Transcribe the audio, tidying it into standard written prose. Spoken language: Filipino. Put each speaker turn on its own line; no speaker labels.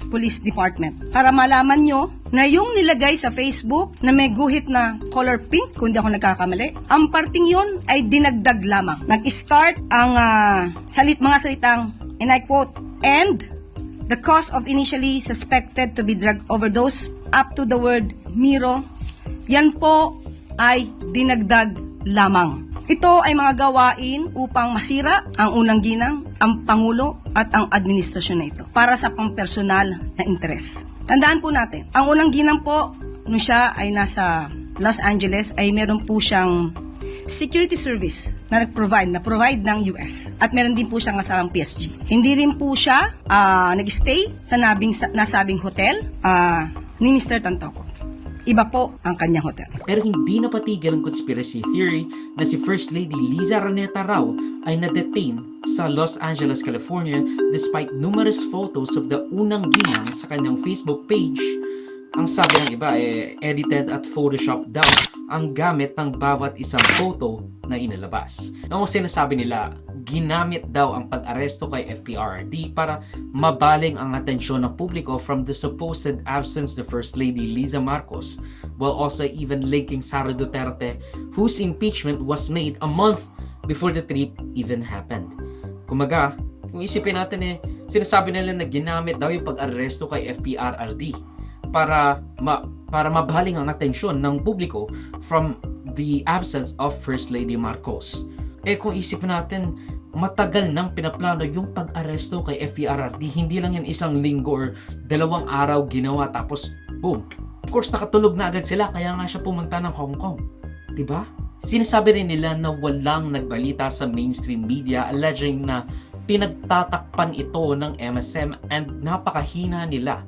Police Department para malaman nyo na yung nilagay sa Facebook na may guhit na color pink, kung di ako nagkakamali, ang parting yun ay dinagdag lamang. Nag-start ang mga salitang, and I quote, "and the cause of initially suspected to be drug overdose" up to the word "Miro." Yan po ay dinagdag lamang. Ito ay mga gawain upang masira ang unang ginang, ang Pangulo at ang administrasyon na ito para sa pampersonal na interes. Tandaan po natin, ang unang ginang po, nung siya ay nasa Los Angeles, ay meron po siyang security service na provide ng US. At meron din po siyang kasamang PSG. Hindi rin po siya nag-stay sa nasabing hotel ni Mr. Tantoco. Iba po ang kanyang hotel.
Pero hindi napatigil ang conspiracy theory na si First Lady Liza Araneta raw ay na-detain sa Los Angeles, California despite numerous photos of the unang ginang sa kanyang Facebook page. Ang sabi ng iba edited at Photoshop daw ang gamit ng bawat isang photo na inilabas. Ang sinasabi nila, ginamit daw ang pag-aresto kay FPRRD para mabaling ang atensyon ng publiko from the supposed absence of First Lady Liza Marcos, while also even linking Sara Duterte, whose impeachment was made a month before the trip even happened. Kumaga, kung isipin natin sinasabi nila na ginamit daw yung pag-aresto kay FPRRD para mabaling ang atensyon ng publiko from the absence of First Lady Marcos. Kung isipin natin, matagal nang pinaplano yung pag-aresto kay FPRRD. Hindi lang yan isang linggo or 2 araw ginawa tapos boom. Of course, nakatulog na agad sila kaya nga siya pumunta ng Hong Kong. Diba? Sinasabi rin nila na walang nagbalita sa mainstream media alleging na pinagtatakpan ito ng MSM and napakahina nila